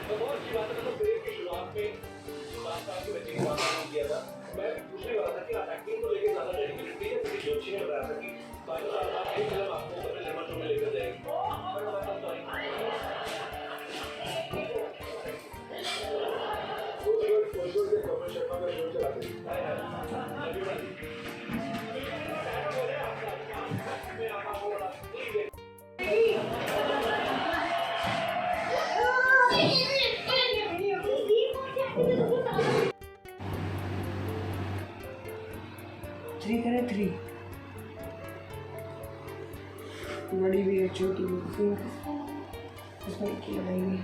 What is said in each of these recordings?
तो बहुत अच्छी बात है। मतलब ब्रेक की शुरुआत में बात था कि बच्चे की बात नहीं किया था। मैं पूछने वाला था कि आप एक्टिंग को लेके ज़्यादा डेडिकेटेड थे या किसी जोशी ने बताया था कि बाकी साल बाद एक फिल्म आपको अपने लेमन शो में लेकर जाएगी। बट बताता सॉरी। कोई के कमल शर्मा का शो चला दे। थ्री करें, थ्री बड़ी भी है, छोटी भी है, उसमें एक ही लगाएंगे।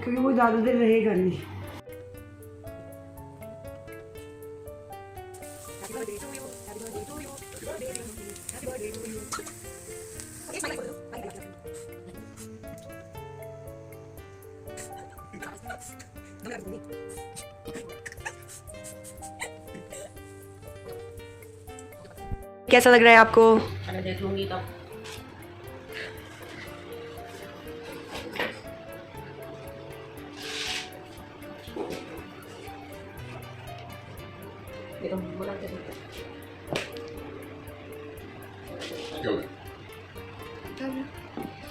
क्योंकि वो ज़्यादा देर रहेगा नहीं। कैसा लग रहा है आपको? अरे देख लूंगी तब। देखो बोला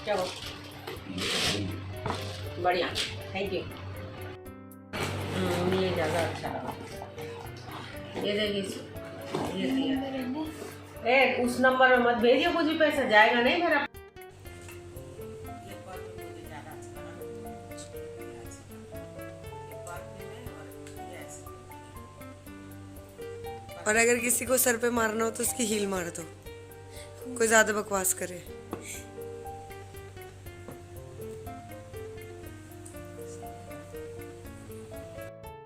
क्या हो? बढ़िया, थैंक यू। ये ज़्यादा अच्छा लगा। ये देखिए, ये दिया। ए उस नंबर में मत भेजिए, कुछ भी पैसा जाएगा नहीं मेरा। और अगर किसी को सर पे मारना हो तो उसकी हील मार दो, कोई ज्यादा बकवास करे।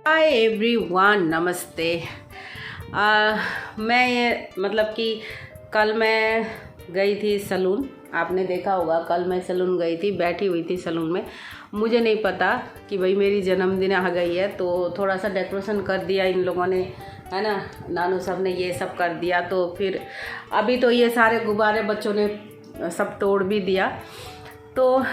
हाय एवरीवन, नमस्ते। मैं ये मतलब कि कल मैं गई थी सलून। आपने देखा होगा, कल मैं सलून गई थी, बैठी हुई थी सलून में। मुझे नहीं पता कि भाई मेरी जन्मदिन आ गई है, तो थोड़ा सा डेकोरेशन कर दिया इन लोगों ने, है ना, नानू सब ने ये सब कर दिया। तो फिर अभी तो ये सारे गुब्बारे बच्चों ने सब तोड़ भी दिया। तो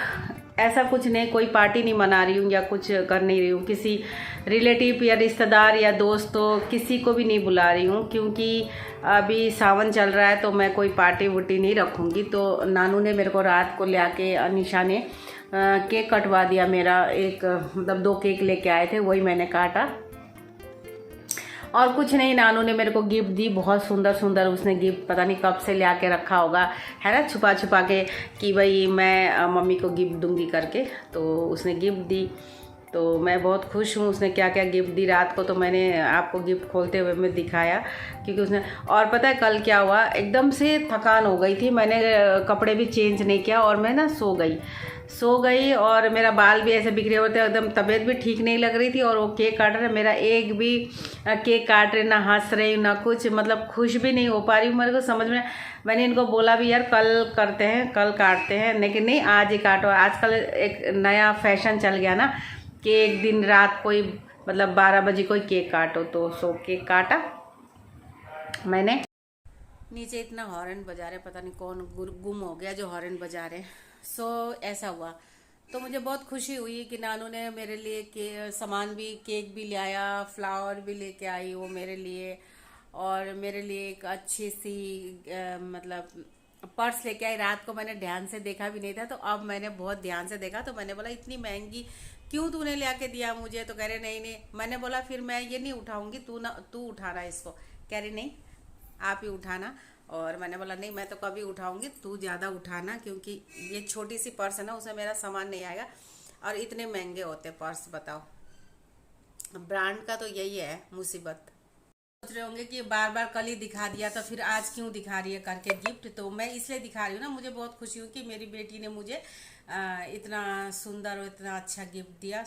ऐसा कुछ नहीं, कोई पार्टी नहीं मना रही हूँ या कुछ कर नहीं रही हूँ, किसी रिलेटिव या रिश्तेदार या दोस्तों किसी को भी नहीं बुला रही हूँ, क्योंकि अभी सावन चल रहा है तो मैं कोई पार्टी वुटी नहीं रखूँगी। तो नानू ने मेरे को रात को ले आके, अनिशा ने केक कटवा दिया मेरा। एक मतलब 2 केक लेके आए थे, वही मैंने काटा। और कुछ नहीं, नानू ने मेरे को गिफ्ट दी, बहुत सुंदर सुंदर। उसने गिफ्ट पता नहीं कब से ले आके रखा होगा, है ना, छुपा छुपा के, कि भाई मैं मम्मी को गिफ्ट दूंगी करके। तो उसने गिफ्ट दी, तो मैं बहुत खुश हूँ। उसने क्या क्या गिफ्ट दी रात को, तो मैंने आपको गिफ्ट खोलते हुए मैं दिखाया, क्योंकि उसने। और पता है कल क्या हुआ, एकदम से थकान हो गई थी, मैंने कपड़े भी चेंज नहीं किया और मैं ना सो गई और मेरा बाल भी ऐसे बिखरे हुए थे, एकदम तबीयत भी ठीक नहीं लग रही थी। और वो केक काट रहे, मेरा एक भी केक काट रहे, ना हंस रही ना कुछ, मतलब खुश भी नहीं हो पा रही हूँ। मेरे को समझ में, मैंने इनको बोला भी यार कल करते हैं, कल काटते हैं, लेकिन नहीं, आज ही काटो। आजकल एक नया फैशन चल गया ना कि एक दिन रात कोई मतलब 12 बजे कोई केक काटो। तो सो केक काटा मैंने। नीचे इतना हॉर्न बजा रहे, पता नहीं कौन गुम हो गया जो हॉर्न बजा रहे। सो ऐसा हुआ, तो मुझे बहुत खुशी हुई कि नानू ने मेरे लिए सामान भी, केक भी ले आया, फ्लावर भी लेके आई वो मेरे लिए, और मेरे लिए एक अच्छी सी मतलब पर्स लेके आई। रात को मैंने ध्यान से देखा भी नहीं था, तो अब मैंने बहुत ध्यान से देखा। तो मैंने बोला इतनी महंगी क्यों तूने ले आके दिया मुझे? तो कह रहे नहीं नहीं। मैंने बोला फिर मैं ये नहीं उठाऊंगी, तू उठाना इसको। कह रही नहीं, आप ही उठाना। और मैंने बोला नहीं, मैं तो कभी उठाऊंगी, तू ज़्यादा उठाना, क्योंकि ये छोटी सी पर्स है ना, उसमें मेरा सामान नहीं आएगा। और इतने महंगे होते पर्स, बताओ। ब्रांड का तो यही है मुसीबत। सोच रहे होंगे कि बार बार कल ही दिखा दिया तो फिर आज क्यों दिखा रही है करके गिफ्ट। तो मैं इसलिए दिखा रही हूँ ना, मुझे बहुत खुशी हुई कि मेरी बेटी ने मुझे इतना सुंदर और इतना अच्छा गिफ्ट दिया।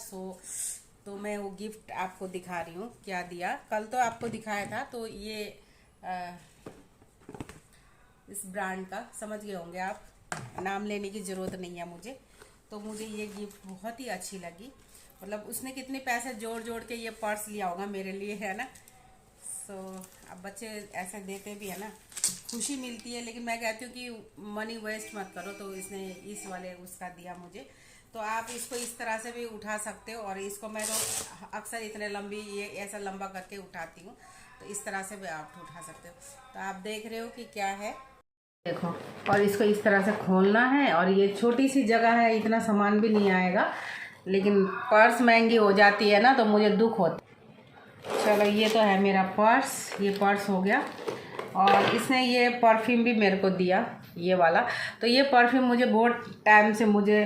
तो मैं वो गिफ्ट आपको दिखा रही हूँ क्या दिया। कल तो आपको दिखाया था, तो ये इस ब्रांड का समझ गए होंगे आप, नाम लेने की ज़रूरत नहीं है मुझे। तो मुझे ये गिफ्ट बहुत ही अच्छी लगी मतलब उसने कितने पैसे जोड़ जोड़ के ये पर्स लिया होगा मेरे लिए, है ना। सो अब बच्चे ऐसे देते भी है ना, खुशी मिलती है। लेकिन मैं कहती हूँ कि मनी वेस्ट मत करो, तो इसने इस वाले उसका दिया मुझे। तो आप इसको इस तरह से भी उठा सकते हो, और इसको मैं तो अक्सर इतने लंबी ये ऐसा लंबा करके उठाती हूँ, तो इस तरह से भी आप उठा सकते हो। तो आप देख रहे हो कि क्या है, देखो। और इसको इस तरह से खोलना है, और ये छोटी सी जगह है, इतना सामान भी नहीं आएगा, लेकिन पर्स महंगी हो जाती है ना, तो मुझे दुख होता। चलो ये तो है मेरा पर्स, ये पर्स हो गया। और इसने ये परफ्यूम भी मेरे को दिया, ये वाला। तो ये परफ्यूम मुझे बहुत टाइम से, मुझे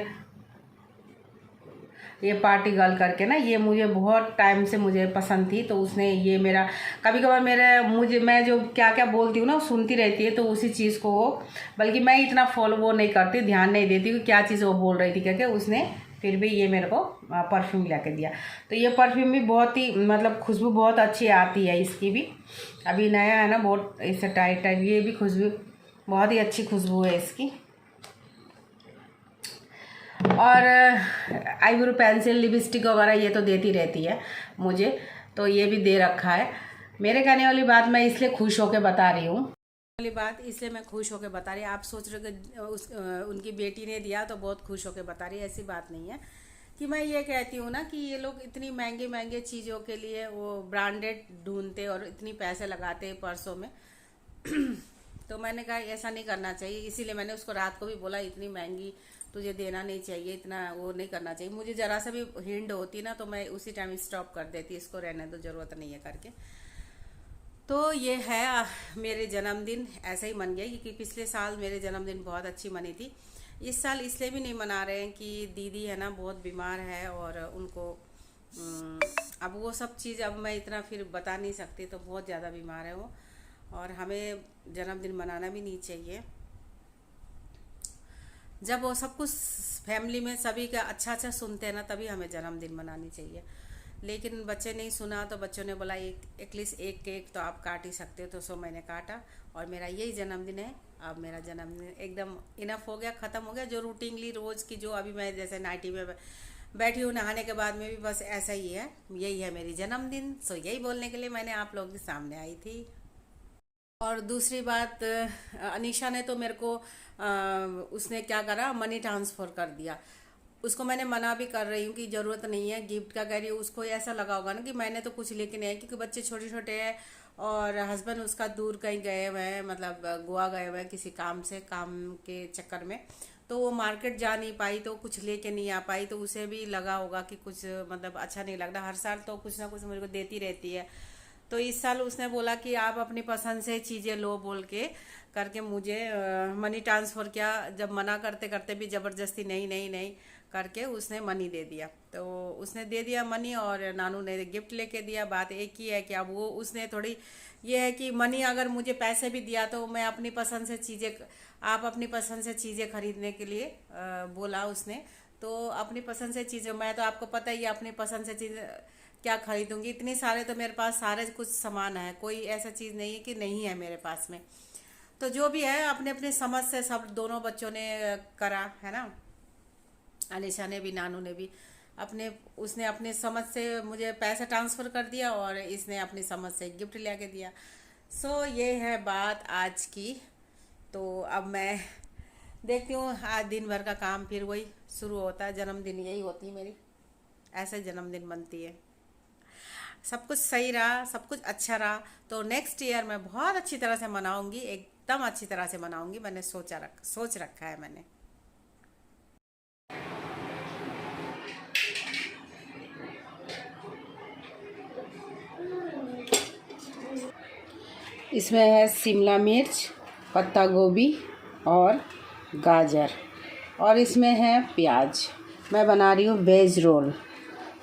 ये पार्टी गर्ल करके ना, ये मुझे बहुत टाइम से मुझे पसंद थी। तो उसने ये मेरा, कभी कभार मैं जो क्या क्या बोलती हूँ ना, सुनती रहती है, तो उसी चीज़ को वो, बल्कि मैं इतना फॉलो वो नहीं करती, ध्यान नहीं देती कि क्या चीज़ वो बोल रही थी, क्योंकि उसने फिर भी ये मेरे को परफ्यूम ला के दिया। तो ये परफ्यूम भी बहुत ही, मतलब खुशबू बहुत अच्छी आती है इसकी भी, अभी नया है ना, बहुत इससे टाइट टाइट, ये भी खुशबू बहुत ही अच्छी खुशबू है इसकी। और आईब्रो पेंसिल, लिपस्टिक वगैरह ये तो देती रहती है मुझे, तो ये भी दे रखा है। मेरे कहने वाली बात मैं इसलिए खुश होकर बता रही हूँ, मैं खुश होकर बता रही। आप सोच रहे कि उनकी बेटी ने दिया तो बहुत खुश होकर बता रही, ऐसी बात नहीं है। कि मैं ये कहती हूँ ना कि ये लोग इतनी महंगे महंगे चीज़ों के लिए वो ब्रांडेड ढूंढते और इतनी पैसे लगाते पर्सों में तो मैंने कहा ऐसा नहीं करना चाहिए, इसीलिए मैंने उसको रात को भी बोला इतनी महंगी तुझे देना नहीं चाहिए, इतना वो नहीं करना चाहिए। मुझे ज़रा सा भी हिंट होती ना, तो मैं उसी टाइम स्टॉप कर देती, इसको रहने दो, ज़रूरत नहीं है करके। तो ये है मेरे जन्मदिन ऐसे ही मन गया, क्योंकि पिछले साल मेरे जन्मदिन बहुत अच्छी मनी थी। इस साल इसलिए भी नहीं मना रहे हैं कि दीदी है ना बहुत बीमार है, और उनको अब वो सब चीज़ अब मैं इतना फिर बता नहीं सकती, तो बहुत ज़्यादा बीमार है वो, और हमें जन्मदिन मनाना भी नहीं चाहिए। जब वो सब कुछ फैमिली में सभी का अच्छा अच्छा सुनते हैं ना, तभी हमें जन्मदिन मनानी चाहिए। लेकिन बच्चे नहीं सुना, तो बच्चों ने बोला एटलीस्ट एक केक तो आप काट ही सकते हो, तो सो मैंने काटा, और मेरा यही जन्मदिन है। अब मेरा जन्मदिन एकदम इनफ हो गया, ख़त्म हो गया। जो रूटीनली रोज़ की, जो अभी मैं जैसे नाइटी में बैठी हूँ नहाने के बाद में भी, बस ऐसा ही है, यही है मेरी जन्मदिन। सो यही बोलने के लिए मैंने आप लोगों के सामने आई थी। और दूसरी बात, अनीशा ने तो मेरे को उसने क्या करा, मनी ट्रांसफ़र कर दिया। उसको मैंने मना भी कर रही हूँ कि ज़रूरत नहीं है गिफ्ट का, कह रही हूँ। उसको ऐसा लगा होगा ना कि मैंने तो कुछ लेके नहीं आया, क्योंकि बच्चे छोटे छोटे हैं, और हस्बैंड उसका दूर कहीं गए हुए हैं, मतलब गोवा गए हुए हैं किसी काम से, काम के चक्कर में, तो वो मार्केट जा नहीं पाई, तो कुछ लेके नहीं आ पाई। तो उसे भी लगा होगा कि कुछ मतलब अच्छा नहीं लग रहा। हर साल तो कुछ ना कुछ मेरे को देती रहती है, तो इस साल उसने बोला कि आप अपनी पसंद से चीज़ें लो बोल के करके मुझे मनी ट्रांसफ़र किया। जब मना करते करते भी ज़बरदस्ती नहीं नहीं नहीं करके उसने मनी दे दिया। तो उसने दे दिया मनी, और नानू ने गिफ्ट लेके दिया। बात एक ही है कि अब वो उसने थोड़ी ये है कि मनी अगर मुझे पैसे भी दिया, तो मैं अपनी पसंद से चीज़ें, आप अपनी पसंद से चीज़ें खरीदने के लिए बोला उसने। तो अपनी पसंद से चीज़ें, मैं तो आपको पता ही है अपनी पसंद से चीज़ क्या खरीदूंगी, इतनी सारे तो मेरे पास सारे कुछ सामान है, कोई ऐसा चीज़ नहीं है कि नहीं है मेरे पास में। तो जो भी है अपने अपने समझ से सब दोनों बच्चों ने करा, है ना। अनिशा ने भी, नानू ने भी उसने अपनी समझ से मुझे पैसा ट्रांसफ़र कर दिया, और इसने अपनी समझ से गिफ्ट ले के दिया। सो ये है बात आज की। तो अब मैं देखती हूँ, आज दिन भर का काम फिर वही शुरू होता है। जन्मदिन यही होती है मेरी, ऐसे जन्मदिन बनती है। सब कुछ सही रहा, सब कुछ अच्छा रहा, तो नेक्स्ट ईयर मैं बहुत अच्छी तरह से मनाऊंगी, एकदम अच्छी तरह से मनाऊंगी। मैंने सोच रखा है मैंने। इसमें है शिमला मिर्च, पत्ता गोभी और गाजर, और इसमें है प्याज। मैं बना रही हूँ वेज रोल।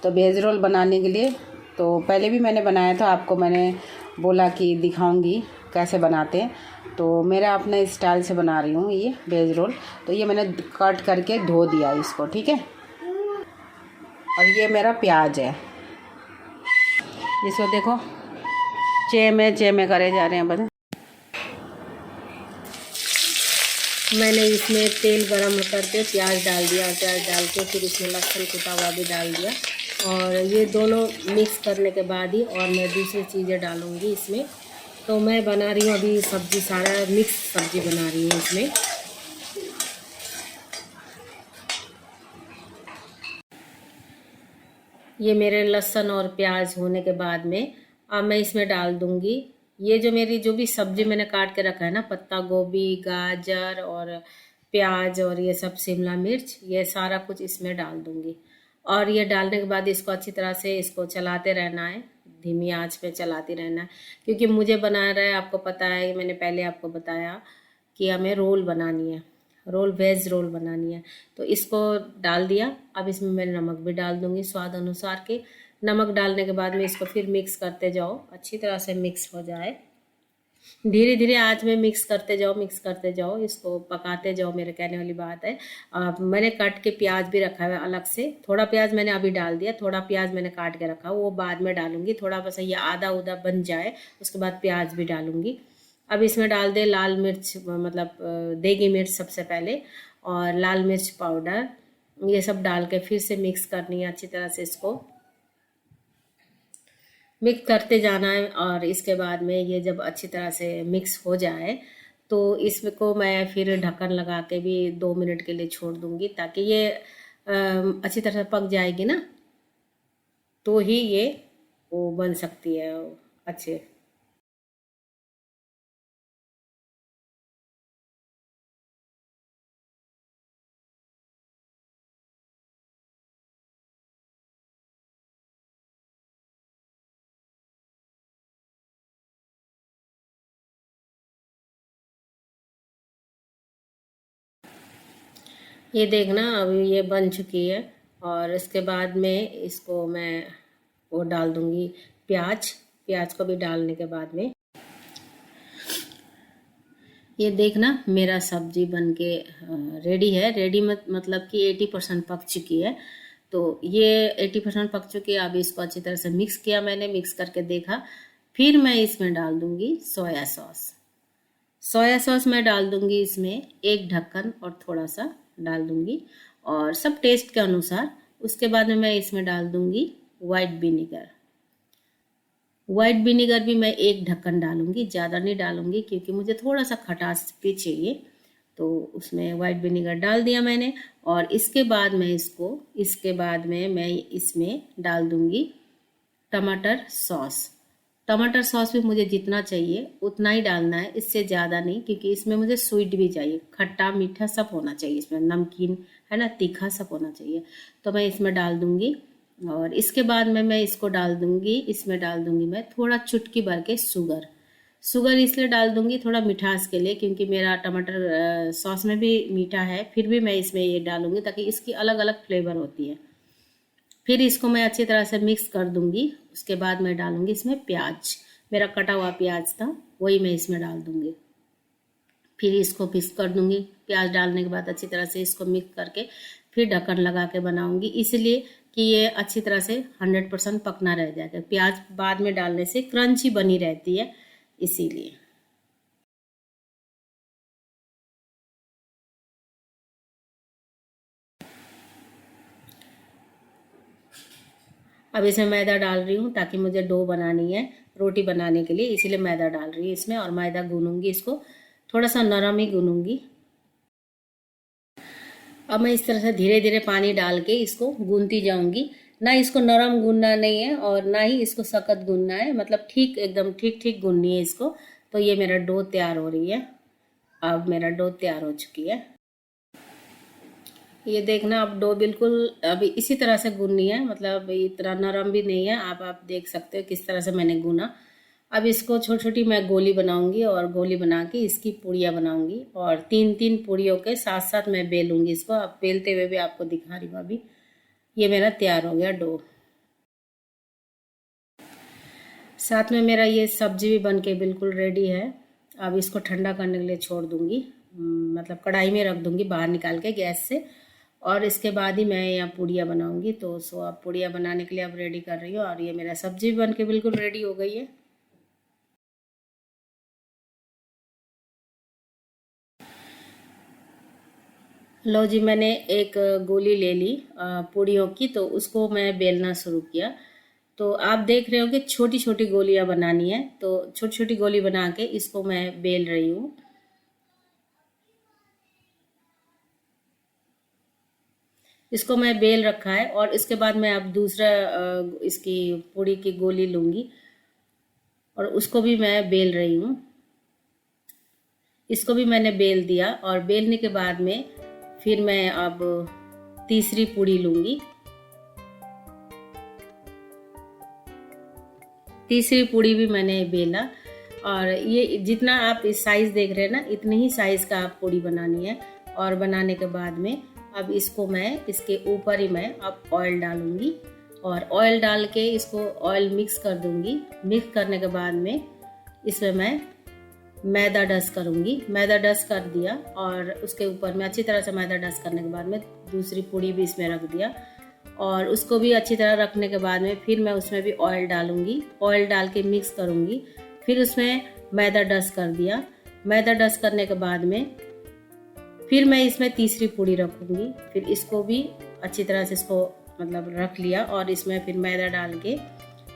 तो वेज रोल बनाने के लिए, तो पहले भी मैंने बनाया था, आपको मैंने बोला कि दिखाऊंगी कैसे बनाते हैं। तो मेरा अपने स्टाइल से बना रही हूँ ये वेज रोल। तो ये मैंने कट करके धो दिया इसको, ठीक है। और ये मेरा प्याज है, इसको देखो चेमे करे जा रहे हैं बस। मैंने इसमें तेल गरम करके प्याज डाल दिया, और प्याज डाल के फिर इसमें लहसुन कुटा हुआ भी डाल दिया, और ये दोनों मिक्स करने के बाद ही और मैं दूसरी चीज़ें डालूँगी इसमें। तो मैं बना रही हूँ अभी सब्ज़ी, सारा मिक्स सब्ज़ी बना रही हूँ इसमें। ये मेरे लहसुन और प्याज होने के बाद में अब मैं इसमें डाल दूँगी ये जो मेरी जो भी सब्ज़ी मैंने काट के रखा है ना, पत्ता गोभी, गाजर और प्याज और ये सब शिमला मिर्च, ये सारा कुछ इसमें डाल दूँगी। और ये डालने के बाद इसको अच्छी तरह से इसको चलाते रहना है, धीमी आंच पे चलाते रहना है, क्योंकि मुझे बना रहा है, आपको पता है, मैंने पहले आपको बताया कि हमें रोल बनानी है, रोल वेज रोल बनानी है। तो इसको डाल दिया। अब इसमें मैं नमक भी डाल दूँगी स्वाद अनुसार के। नमक डालने के बाद में इसको फिर मिक्स करते जाओ, अच्छी तरह से मिक्स हो जाए। धीरे धीरे आँच में मिक्स करते जाओ, इसको पकाते जाओ, मेरे कहने वाली बात है। मैंने काट के प्याज भी रखा है अलग से, थोड़ा प्याज मैंने अभी डाल दिया, थोड़ा प्याज मैंने काट के रखा, वो बाद में डालूंगी। थोड़ा बस ये आधा उधा बन जाए उसके बाद प्याज भी डालूंगी। अब इसमें डाल दे लाल मिर्च, मतलब देगी मिर्च सबसे पहले, और लाल मिर्च पाउडर, ये सब डाल के फिर से मिक्स करनी है अच्छी तरह से। इसको मिक्स करते जाना है और इसके बाद में ये जब अच्छी तरह से मिक्स हो जाए तो इसको मैं फिर ढक्कन लगा के भी 2 मिनट के लिए छोड़ दूंगी, ताकि ये अच्छी तरह से पक जाएगी ना, तो ही ये वो बन सकती है अच्छे। ये देखना अभी ये बन चुकी है। और इसके बाद में इसको मैं वो डाल दूंगी प्याज को भी डालने के बाद में ये देखना मेरा सब्जी बन के रेडी है। रेडी मतलब कि 80% पक चुकी है। तो ये 80% पक चुकी है। अब इसको अच्छी तरह से मिक्स किया मैंने, मिक्स करके देखा। फिर मैं इसमें डाल दूंगी सोया सॉस मैं डाल दूंगी इसमें 1 ढक्कन और थोड़ा सा डाल दूंगी, और सब टेस्ट के अनुसार। उसके बाद में मैं इसमें डाल दूंगी वाइट विनीगर भी मैं 1 ढक्कन डालूंगी, ज़्यादा नहीं डालूंगी क्योंकि मुझे थोड़ा सा खटास भी चाहिए। तो उसमें वाइट विनीगर डाल दिया मैंने। और इसके बाद में मैं इसमें डाल दूंगी टमाटर सॉस भी मुझे जितना चाहिए उतना ही डालना है, इससे ज़्यादा नहीं, क्योंकि इसमें मुझे स्वीट भी चाहिए, खट्टा मीठा सब होना चाहिए इसमें, नमकीन है ना, तीखा सब होना चाहिए। तो मैं इसमें डाल दूंगी। और इसके बाद में मैं इसको डाल दूंगी, इसमें डाल दूंगी मैं थोड़ा चुटकी भर के शुगर इसलिए डाल दूंगी थोड़ा मिठास के लिए, क्योंकि मेरा टमाटर सॉस में भी मीठा है, फिर भी मैं इसमें ये डालूंगी ताकि इसकी अलग अलग फ्लेवर होती है। फिर इसको मैं अच्छी तरह से मिक्स कर दूंगी। उसके बाद मैं डालूंगी इसमें प्याज, मेरा कटा हुआ प्याज था वही मैं इसमें डाल दूंगी। फिर इसको मिक्स कर दूंगी। प्याज डालने के बाद अच्छी तरह से इसको मिक्स करके फिर ढक्कन लगा के बनाऊंगी, इसलिए कि ये अच्छी तरह से 100% पकना रह जाएगा। प्याज बाद में डालने से क्रंची बनी रहती है, इसीलिए। अब इसमें मैदा डाल रही हूँ ताकि मुझे डो बनानी है रोटी बनाने के लिए, इसीलिए मैदा डाल रही हूँ इसमें। और मैदा गूनूंगी, इसको थोड़ा सा नरम ही गूनूंगी। अब मैं इस तरह से धीरे धीरे पानी डाल के इसको गूंथती जाऊंगी। ना इसको नरम गूनना नहीं है और ना ही इसको सख्त गूनना है, मतलब ठीक एकदम ठीक गूननी है इसको। तो ये मेरा डो तैयार हो रही है। अब मेरा डो तैयार हो चुकी है। ये देखना अब डो बिल्कुल अभी इसी तरह से गूननी है, मतलब इतना नरम भी नहीं है। आप देख सकते हो किस तरह से मैंने गूना। अब इसको छोटी छोटी मैं गोली बनाऊंगी और गोली बना के इसकी पूड़ियाँ बनाऊंगी, और 3 पूड़ियों के साथ साथ मैं बेलूंगी इसको। अब बेलते हुए भी आपको दिखा रही हूँ। अभी ये मेरा तैयार हो गया डो। साथ में मेरा ये सब्जी भी बन के बिल्कुल रेडी है। अब इसको ठंडा करने के लिए छोड़ दूंगी, मतलब कढ़ाई में रख दूंगी बाहर निकाल के गैस से। और इसके बाद ही मैं यहाँ पूड़ियाँ बनाऊंगी। तो अब पूड़ियाँ बनाने के लिए अब रेडी कर रही हूँ। और ये मेरा सब्जी भी बन के बिल्कुल रेडी हो गई है। लो जी, मैंने एक गोली ले ली पूड़ियों की, तो उसको मैं बेलना शुरू किया। तो आप देख रहे हो कि छोटी छोटी गोलियां बनानी है, तो छोटी छोटी गोली बना के इसको मैं बेल रही हूँ। इसको मैं बेल रखा है और इसके बाद मैं अब दूसरा इसकी पूड़ी की गोली लूँगी और उसको भी मैं बेल रही हूँ। इसको भी मैंने बेल दिया और बेलने के बाद में फिर मैं अब तीसरी पूड़ी लूँगी। तीसरी पूड़ी भी मैंने बेला और ये जितना आप इस साइज़ देख रहे हैं ना, इतनी ही साइज़ का आप पूड़ी बनानी है। और बनाने के बाद में अब इसको मैं इसके ऊपर ही मैं अब ऑयल डालूंगी और ऑयल डाल के इसको ऑयल मिक्स कर दूंगी। मिक्स करने के बाद में इसमें मैं मैदा डस्ट करूंगी। मैदा डस्ट कर दिया और उसके ऊपर में अच्छी तरह से मैदा डस्ट करने के बाद में दूसरी पूड़ी भी इसमें रख दिया और उसको भी अच्छी तरह रखने के बाद में फिर मैं उसमें भी ऑयल डालूंगी। ऑयल डाल के मिक्स करूंगी। फिर उसमें मैदा डस्ट कर दिया। मैदा डस्ट करने के बाद में फिर मैं इसमें तीसरी पूड़ी रखूंगी। फिर इसको भी अच्छी तरह से इसको मतलब रख लिया और इसमें फिर मैदा डाल के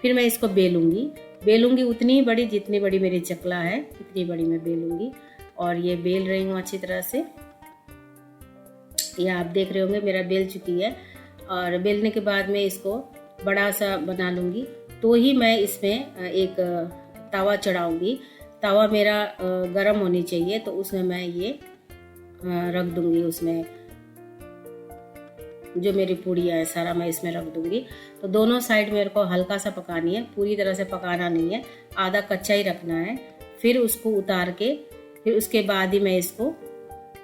फिर मैं इसको बेलूंगी उतनी ही बड़ी, जितनी बड़ी मेरी चकला है इतनी बड़ी मैं बेलूंगी। और ये बेल रही हूँ अच्छी तरह से। ये आप देख रहे होंगे मेरा बेल चुकी है। और बेलने के बाद में इसको बड़ा सा बना लूँगी। तो ही मैं इसमें एक तवा चढ़ाऊँगी। तवा मेरा गरम होनी चाहिए, तो उसमें मैं ये रख दूँगी। उसमें जो मेरी पूड़ियाँ है सारा मैं इसमें रख दूँगी। तो दोनों साइड मेरे को हल्का सा पकानी है, पूरी तरह से पकाना नहीं है, आधा कच्चा ही रखना है। फिर उसको उतार के फिर उसके बाद ही मैं इसको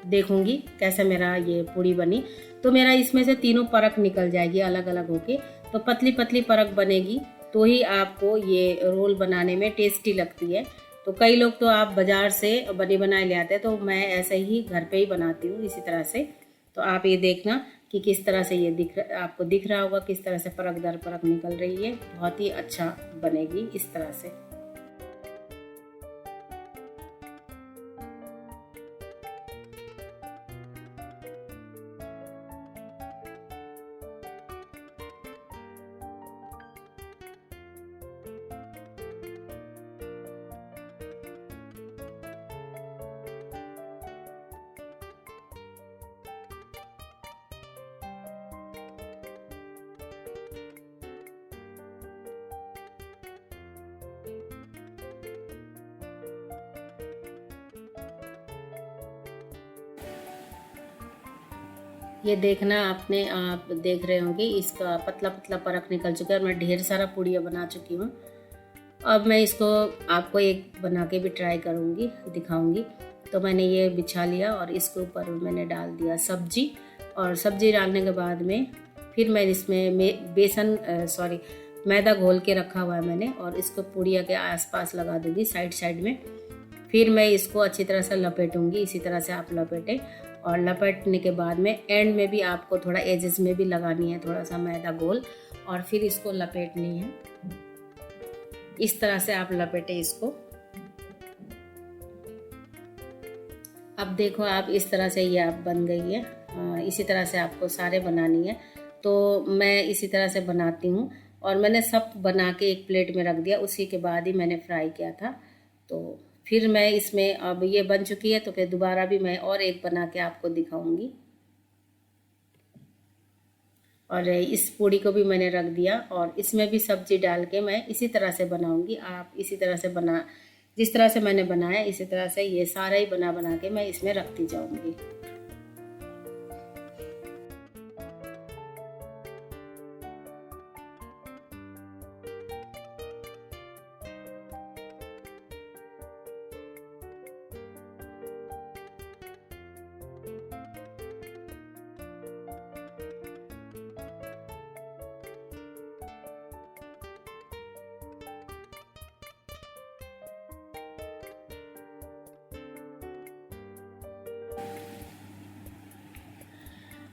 देखूंगी कैसे मेरा ये पूड़ी बनी। तो मेरा इसमें से तीनों परत निकल जाएगी अलग अलग होके। तो पतली पतली परत बनेगी तो ही आपको ये रोल बनाने में टेस्टी लगती है। तो कई लोग तो आप बाजार से बनी बनाए ले आते हैं, तो मैं ऐसे ही घर पे ही बनाती हूँ इसी तरह से। तो आप ये देखना कि किस तरह से ये आपको दिख रहा होगा, किस तरह से परत दर परत निकल रही है। बहुत ही अच्छा बनेगी इस तरह से। ये देखना आपने, आप देख रहे होंगे इसका पतला पतला परत निकल चुका है और मैं ढेर सारा पूड़ियाँ बना चुकी हूँ। अब मैं इसको आपको एक बना के भी ट्राई करूँगी, दिखाऊँगी। तो मैंने ये बिछा लिया और इसके ऊपर मैंने डाल दिया सब्जी। और सब्जी डालने के बाद में फिर मैं इसमें मैदा घोल के रखा हुआ है मैंने, और इसको पूड़िया के आसपास लगा दूँगी साइड साइड में। फिर मैं इसको अच्छी तरह से लपेटूँगी। इसी तरह से आप लपेटें और लपेटने के बाद में एंड में भी आपको थोड़ा एजेस में भी लगानी है थोड़ा सा मैदा घोल, और फिर इसको लपेटनी है। इस तरह से आप लपेटें इसको। अब देखो आप इस तरह से ये आप बन गई है। इसी तरह से आपको सारे बनानी है। तो मैं इसी तरह से बनाती हूँ और मैंने सब बना के एक प्लेट में रख दिया। उसी के बाद ही मैंने फ्राई किया था। तो फिर मैं इसमें, अब ये बन चुकी है तो फिर दोबारा भी मैं और एक बना के आपको दिखाऊंगी। और इस पूड़ी को भी मैंने रख दिया और इसमें भी सब्जी डाल के मैं इसी तरह से बनाऊंगी। आप इसी तरह से जिस तरह से मैंने बनाया इसी तरह से ये सारा ही बना के मैं इसमें रखती जाऊंगी।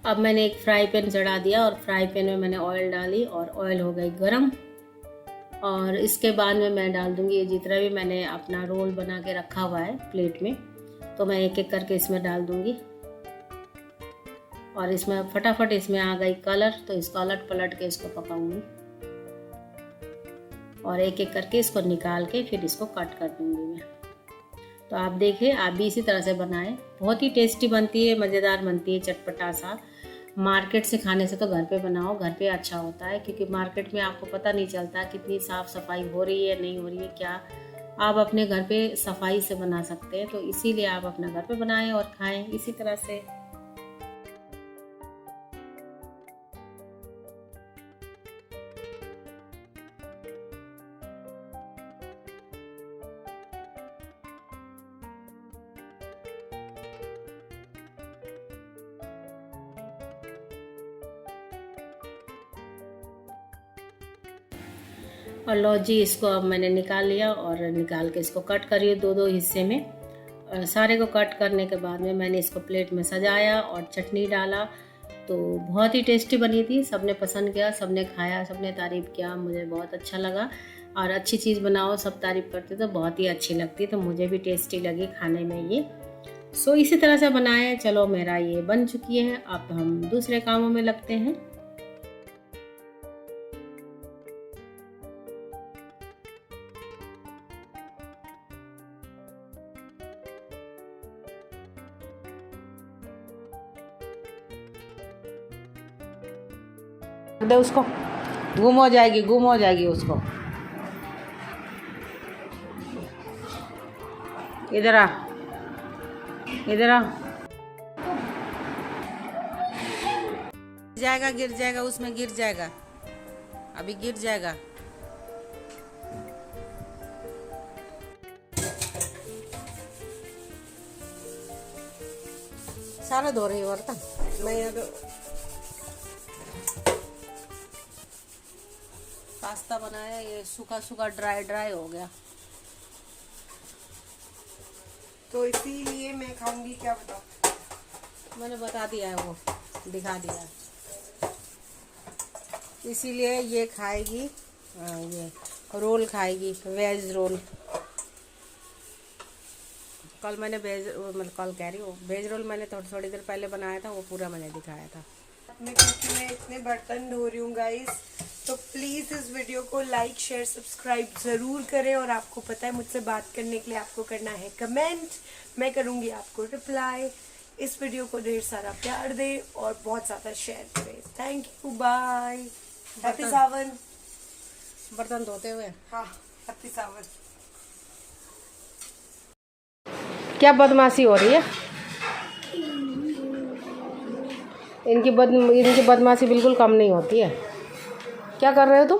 अब मैंने एक फ्राई पैन चढ़ा दिया और फ्राई पैन में मैंने ऑयल डाली और ऑयल हो गई गरम। और इसके बाद में मैं डाल दूंगी ये जितना भी मैंने अपना रोल बना के रखा हुआ है प्लेट में, तो मैं एक एक करके इसमें डाल दूंगी। और इसमें फटाफट इसमें आ गई कलर, तो इसको अलट पलट के इसको पकाऊंगी और एक एक करके इसको निकाल के फिर इसको कट कर दूंगी मैं। तो आप देखिए, आप भी इसी तरह से बनाएं, बहुत ही टेस्टी बनती है, मज़ेदार बनती है, चटपटा सा। मार्केट से खाने से तो घर पे बनाओ, घर पे अच्छा होता है, क्योंकि मार्केट में आपको पता नहीं चलता कितनी साफ़ सफाई हो रही है नहीं हो रही है। क्या आप अपने घर पे सफाई से बना सकते हैं, तो इसीलिए आप अपने घर पे बनाएं और खाएं इसी तरह से। और लो जी, इसको अब मैंने निकाल लिया और निकाल के इसको कट करिए दो दो हिस्से में। सारे को कट करने के बाद में मैंने इसको प्लेट में सजाया और चटनी डाला। तो बहुत ही टेस्टी बनी थी, सबने पसंद किया, सबने खाया, सबने तारीफ़ किया, मुझे बहुत अच्छा लगा। और अच्छी चीज़ बनाओ, सब तारीफ़ करते तो बहुत ही अच्छी लगती, तो मुझे भी टेस्टी लगी खाने में ये। सो इसी तरह से बनाए। चलो, मेरा ये बन चुकी है, अब हम दूसरे कामों में लगते हैं। दे उसको, गुम हो जाएगी उसको। इधर आ, गिर जाएगा उसमें, गिर जाएगा, अभी गिर जाएगा। सारा धो रही हो मैं यहाँ पे पास्ता बनाया, ये सूखा सूखा ड्राई हो गया, तो इसीलिए मैं खाऊंगी, क्या बताओ। मैंने बता दिया है, वो दिखा दिया है। इसीलिए ये खाएगी, ये रोल खाएगी, वेज रोल। कल मैंने कल कह रही हूँ, वेज रोल मैंने थोड़ी देर पहले बनाया था, वो पूरा मैंने दिखाया था। क्योंकि मैं इतने बर्तन धो रही हूँ गाइस, तो प्लीज़ इस वीडियो को लाइक शेयर सब्सक्राइब ज़रूर करें। और आपको पता है, मुझसे बात करने के लिए आपको करना है कमेंट, मैं करूँगी आपको रिप्लाई। इस वीडियो को ढेर सारा प्यार दें और बहुत ज़्यादा शेयर करें। थैंक यू, बाय, हैप्पी सावन। बर्तन धोते हुए, हाँ, हैप्पी सावन। क्या बदमाशी हो रही है इनकी बदमाशी बिल्कुल कम नहीं होती है। क्या कर रहे हो तुम?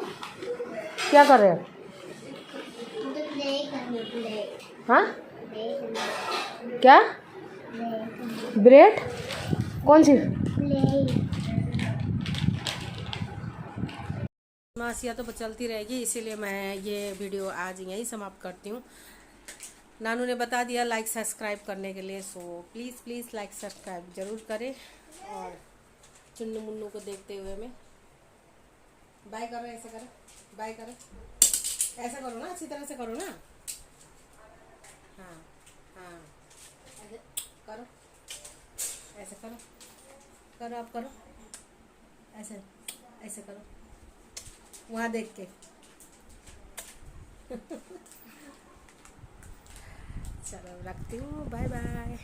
क्या कर रहे हो? हाँ, क्या ब्रेड? कौन सी बदमाशियाँ तो चलती रहेगी, इसीलिए मैं ये वीडियो आज यहीं समाप्त करती हूँ। नानू ने बता दिया लाइक सब्सक्राइब करने के लिए, सो प्लीज़ लाइक सब्सक्राइब ज़रूर करें। और चुन्नू मुन्नू को देखते हुए मैं बाय करो, ऐसे करो, बाय करो, ऐसा करो ना, अच्छी तरह से करो ना। हाँ हाँ, ऐसे करो, ऐसे करो, करो आप करो, ऐसे ऐसे करो, वहाँ देख के। चलो रखती हूँ, बाय बाय।